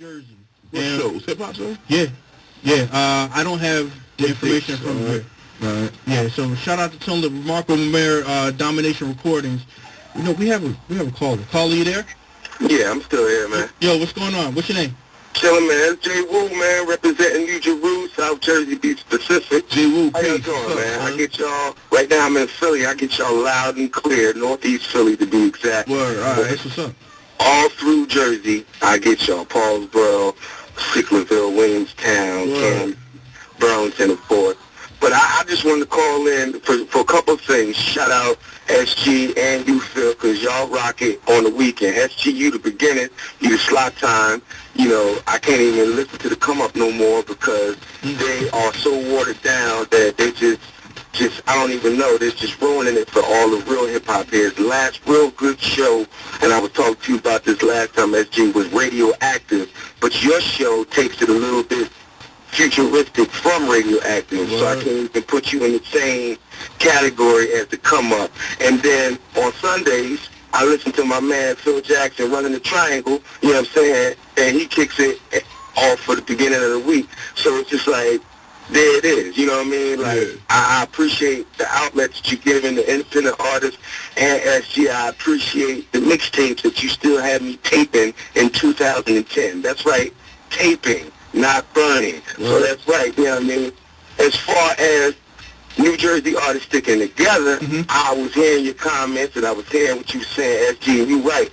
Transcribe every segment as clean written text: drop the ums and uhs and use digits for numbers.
Jersey. What shows? Hip-hop shows? Yeah. I don't have the information from here. Right. Yeah, so shout out to Tony, the remarkable mayor, Domination Recordings. You know, we have a caller. Caller, you there? Yeah, I'm still here, man. Yo, what's going on? What's your name? Chillin', man. Jay Woo, man, representing New Jeru, South Jersey Beach specific. Jay Woo, How y'all doing, man? I get y'all, right now I'm in Philly, I get y'all loud and clear, Northeast Philly to be exact. Word, all right, that's what's up. All through Jersey, I get y'all, Paulsboro, Sicklerville, Williamstown, Cam, Burlington, and Fort. But I just wanted to call in for a couple of things. Shout out SG and you, Phil, because y'all rock it on the weekend. SG, you the beginning, you the slot time. You know, I can't even listen to the come up no more because they are so watered down that they just I don't even know. They're just ruining it for all the real hip-hop heads. The last real good show, and I was talking to you about this last time, SG, was Radioactive. But your show takes it a little bit futuristic from Radioactive, so I can't even put you in the same category as the come up. And then on Sundays, I listen to my man Phil Jackson running the Triangle, you know what I'm saying, and he kicks it off for the beginning of the week. So it's just like, there it is, you know what I mean? Like, I appreciate the outlets that you're giving the independent artists and SG. I appreciate the mixtapes that you still have me taping in 2010. That's right, taping, not burning. So that's right, you know what I mean? As far as New Jersey artists sticking together, I was hearing your comments and I was hearing what you were saying, SG, and you're right.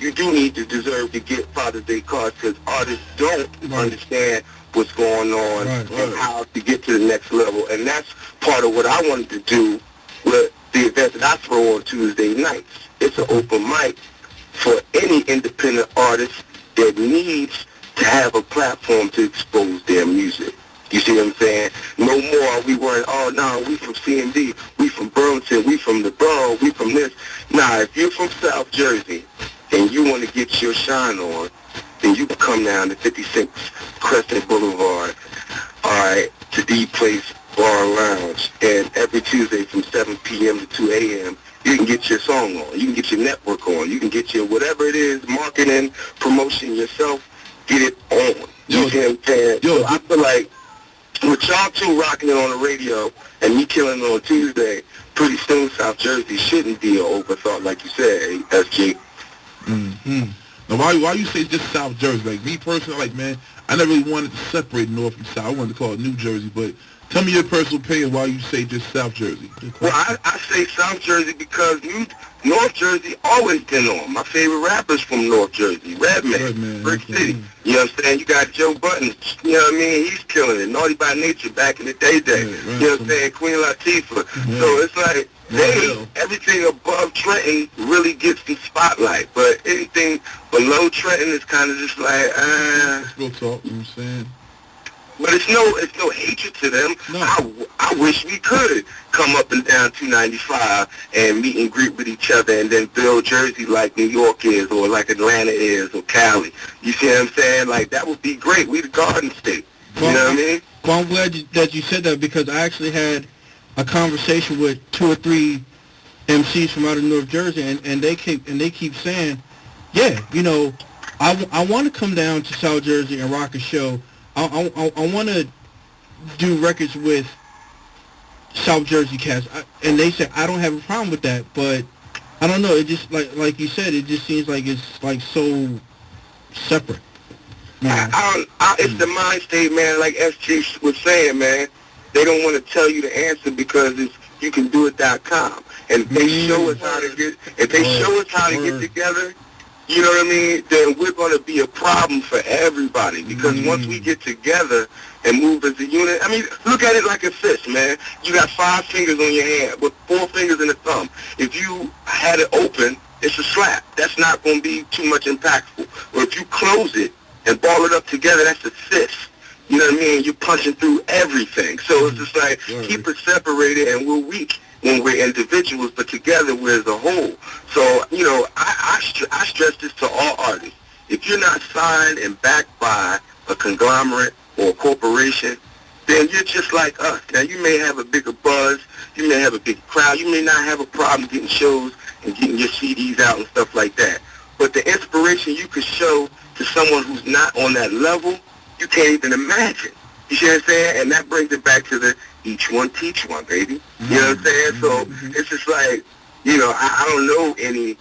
You do need to deserve to get Father's Day cards because artists don't understand what's going on and how to get to the next level. And that's part of what I wanted to do with the event that I throw on Tuesday nights. It's an open mic for any independent artist that needs to have a platform to expose their music. You see what I'm saying? No more are we worrying, oh, no, we from CMD, we from Burlington, we from the borough, we from this. Nah, if you're from South Jersey and you want to get your shine on, then you can come down to 56 Crescent Boulevard, all right, to D Place Bar and Lounge. And every Tuesday from 7 p.m. to 2 a.m., you can get your song on. You can get your network on. You can get your whatever it is, marketing, promotion yourself, get it on. You see what I'm saying? So I feel like with y'all two rocking it on the radio and me killing it on Tuesday, pretty soon South Jersey shouldn't be an overthought, like you said, SG. Now, why you say just South Jersey? Like, me personally, like, man, I never really wanted to separate North and South. I wanted to call it New Jersey, but tell me your personal opinion why you say just South Jersey. Well, I say South Jersey because North Jersey always been on. My favorite rappers from North Jersey, Redman, Brick City. You know what I'm saying? You got Joe Button, you know what I mean? He's killing it. Naughty by Nature back in the day. You know what I'm saying? Queen Latifah. So it's like, everything above Trenton really gets the spotlight, but anything below Trenton is kind of just like, Real talk, you know what I'm saying? But it's no hatred to them. No. I wish we could come up and down 295 and meet and greet with each other and then build Jersey like New York is or like Atlanta is or Cali. You see what I'm saying? Like, that would be great. We the Garden State. You know what I mean? Well, I'm glad that you said that because I actually had a conversation with 2 or 3 MCs from out of North Jersey, and they keep saying, yeah, you know, I want to come down to South Jersey and rock a show. I want to do records with South Jersey cats, and they said I don't have a problem with that, but I don't know. It just like you said, it just seems like it's like so separate. It's the mind state, man. Like SG was saying, man. They don't want to tell you the answer because it's youcandoit.com. And if they show us how to get together, you know what I mean, then we're going to be a problem for everybody. Because once we get together and move as a unit, I mean, look at it like a fist, man. You got 5 fingers on your hand with 4 fingers in the thumb. If you had it open, it's a slap. That's not going to be too much impactful. Or if you close it and ball it up together, that's a fist. You know what I mean? You're punching through everything. So it's just like, keep it separated, and we're weak when we're individuals, but together we're as a whole. So, you know, I stress this to all artists. If you're not signed and backed by a conglomerate or a corporation, then you're just like us. Now, you may have a bigger buzz, you may have a big crowd, you may not have a problem getting shows and getting your CDs out and stuff like that. But the inspiration you could show to someone who's not on that level, you can't even imagine. You see what I'm saying? And that brings it back to the each one teach one, baby. You know what I'm saying? So it's just like, I don't know any,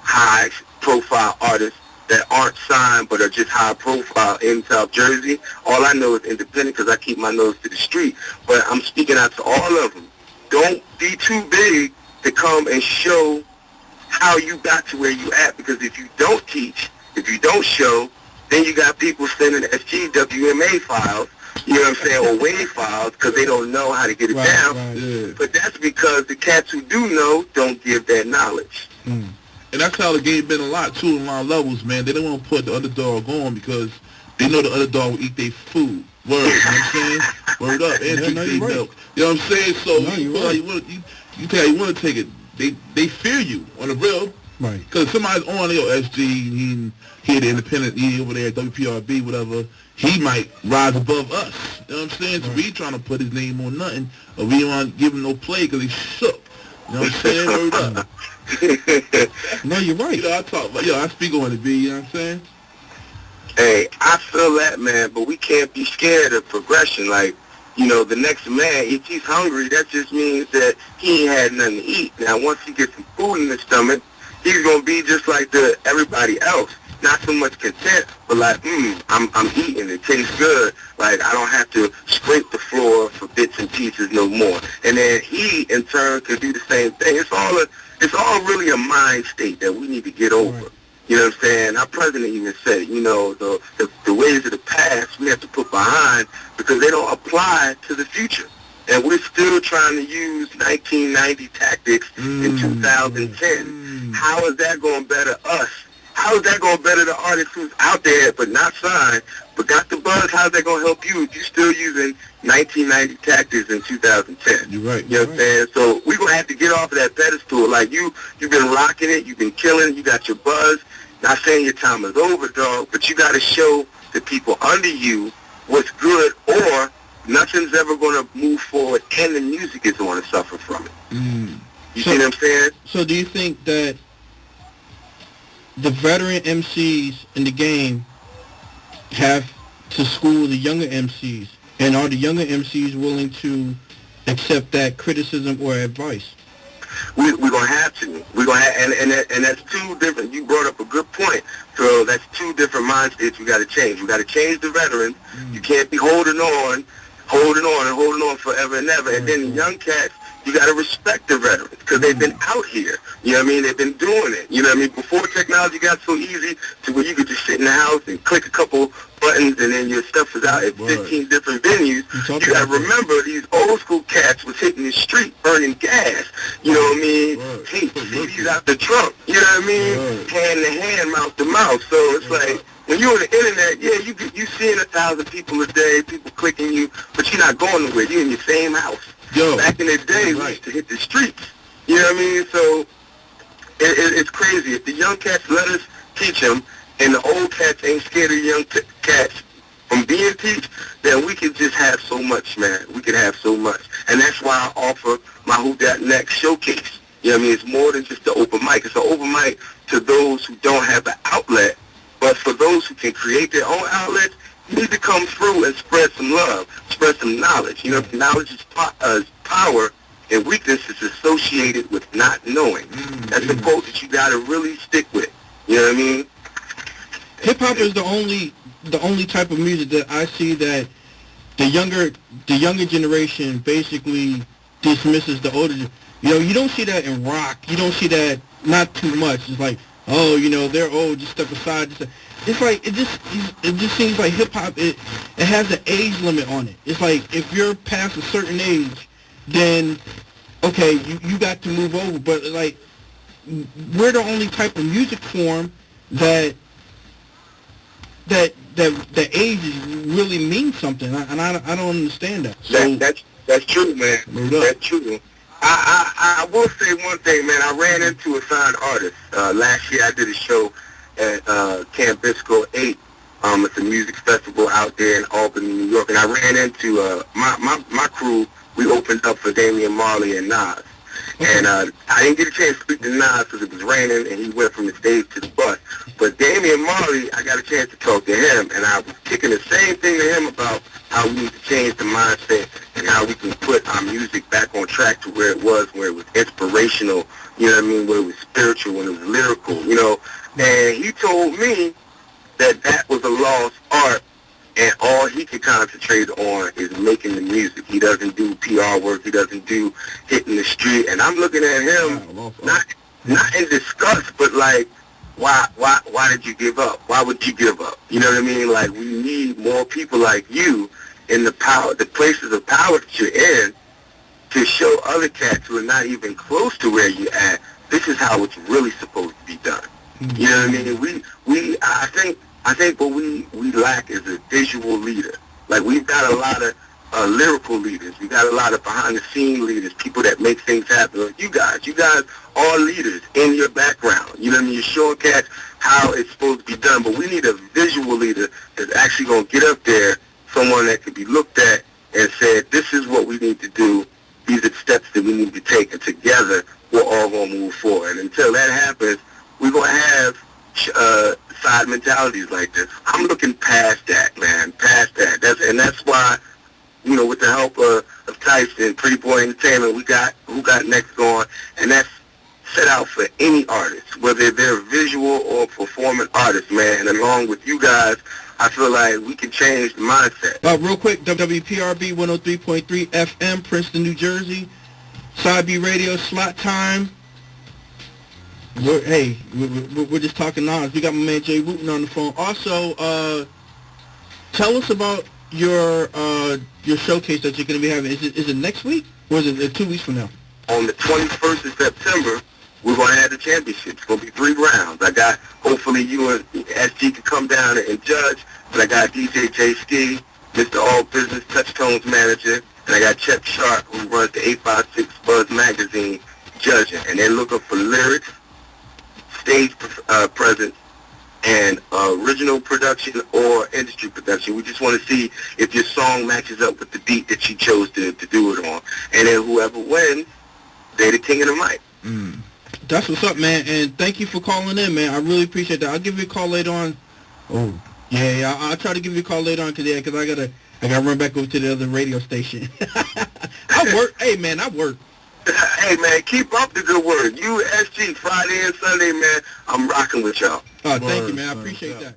high-profile artists that aren't signed but are just high-profile in South Jersey. All I know is independent because I keep my nose to the street. But I'm speaking out to all of them. Don't be too big to come and show how you got to where you at, because if you don't teach, if you don't show, then you got people sending SGWMA files, you know what I'm saying, or WAV files, because they don't know how to get it down. Right. Yeah. But that's because the cats who do know don't give that knowledge. And that's how the game been a lot, too, on a lot of levels, man. They don't want to put the underdog on because they know the underdog will eat their food. Word, you know what I'm saying? Word up, and drink their milk. You know what I'm saying? So you think how you want to take it. They fear you on the real. Right. Because somebody's on, SG, he the independent, he over there at WPRB, whatever, he might rise above us. You know what I'm saying? So we trying to put his name on nothing, or we don't want to give him no play because he's shook. You know what I'm saying? Word up. No, you're right. I speak on it, B, you know what I'm saying? Hey, I feel that, man, but we can't be scared of progression. Like, the next man, if he's hungry, that just means that he ain't had nothing to eat. Now, once he gets some food in his stomach, he's going to be just like everybody else. Not so much content, but like, I'm eating. It tastes good. Like, I don't have to scrape the floor for bits and pieces no more. And then he, in turn, can do the same thing. It's all really a mind state that we need to get over. Right. You know what I'm saying? Our president even said, the ways of the past we have to put behind because they don't apply to the future. And we're still trying to use 1990 tactics in 2010. How is that going to better us? How is that going to better the artist who's out there but not signed, but got the buzz? How's that going to help you if you're still using 1990 tactics in 2010? You're right. You know what I'm saying? So we're going to have to get off of that pedestal. Like, you've been rocking it, you've been killing it, you got your buzz. Not saying your time is over, dog, but you got to show the people under you what's good, or nothing's ever going to move forward, and the music is going to suffer from it. You see what I'm saying? So do you think that the veteran MCs in the game have to school the younger MCs, and are the younger MCs willing to accept that criticism or advice? We're going to have to. We're going to and that's two different. You brought up a good point. So that's two different mind states we got to change. We got to change the veterans. You can't be holding on forever and ever. And then the young cats, you got to respect the veterans because they've been out here. You know what I mean? They've been doing it. You know what I mean? Before technology got so easy to where you could just sit in the house and click a couple buttons and then your stuff is out at 15 different venues. You got to remember these old school cats was hitting the street burning gas. You know what I mean? Tape CDs out the trunk. You know what I mean? Hand to hand, mouth to mouth. So it's like, when you're on the internet, you seeing 1,000 people a day, people clicking you, but you're not going nowhere. You're in your same house. Back in the day, we used to hit the streets. You know what I mean? So it's crazy. If the young cats let us teach them, and the old cats ain't scared of the young cats from being teach, then we can just have so much, man. We can have so much. And that's why I offer my Who Dat Next showcase. You know what I mean? It's more than just the open mic. It's an open mic to those who don't have an outlet. But for those who can create their own outlets, you need to come through and spread some love, spread some knowledge. You know, knowledge is power, and weakness is associated with not knowing. That's a quote that you got to really stick with. You know what I mean? Hip-hop is the only type of music that I see that the younger generation basically dismisses the older. You don't see that in rock. You don't see that, not too much. It's like, oh, they're old, just step aside. It's like, it just seems like hip-hop, it has an age limit on it. It's like, if you're past a certain age, then, okay, you got to move over. But, like, we're the only type of music form that age really means something, and I don't understand that. So that's true, man. That's true. I will say one thing, man. I ran into a signed artist. Last year I did a show at Camp Bisco 8. It's a music festival out there in Albany, New York. And I ran into my crew. We opened up for Damian Marley and Nas. And I didn't get a chance to speak to Nas because it was raining and he went from the stage to the bus. But Damian Marley, I got a chance to talk to him, and I was kicking the same thing to him about how we need to change the mindset and how we can put our music back on track to where it was inspirational, you know what I mean, where it was spiritual, when it was lyrical, you know. And he told me that was a lost art, and all he can concentrate on is making the music. He doesn't do PR work. He doesn't do hitting the street. And I'm looking at him, not in disgust, but like, why did you give up? Why would you give up? You know what I mean? Like, we need more people like you in the places of power that you're in, to show other cats who are not even close to where you're at, this is how it's really supposed to be done. You know what I mean? I think what we lack is a visual leader. Like, we've got a lot of lyrical leaders. We got a lot of behind-the-scene leaders, people that make things happen. Like you guys are leaders in your background. You know what I mean? You're showing cats how it's supposed to be done, but we need a visual leader that's actually going to get up there, someone that can be looked at and said, this is what we need to do. These are the steps that we need to take, and together we're all going to move forward. And until that happens, we're going to have side mentalities like this. I'm looking past that, man, past that. That's why, you know, with the help of Tyson, Pretty Boy Entertainment, we got Who Got Next going, and that's set out for any artist, whether they're visual or performing artists, man. And along with you guys, I feel like we can change the mindset. Real quick, WPRB 103.3 FM, Princeton, New Jersey. Side B Radio, slot time. We're just talking Nas. We got my man Jay Wooten on the phone. Also, tell us about your showcase that you're going to be having. Is it next week, or is it 2 weeks from now? On the 21st of September, we're going to have the championship. It's going to be 3 rounds. Hopefully you and SG can come down and judge, but I got DJ J Ski, Mr. All Business Touchtones Manager, and I got Chuck Sharp, who runs the 856 Buzz Magazine, judging. And they're looking for lyrics, stage presence, and original production or industry production. We just want to see if your song matches up with the beat that you chose to do it on. And then whoever wins, they're the king of the mic. That's what's up, man. And thank you for calling in, man. I really appreciate that. I'll give you a call later on. I'll try to give you a call later on because I gotta run back over to the other radio station. I work. Hey, man, keep up the good work. You, SG, Friday and Sunday, man, I'm rocking with y'all. Thank you, man. I appreciate that.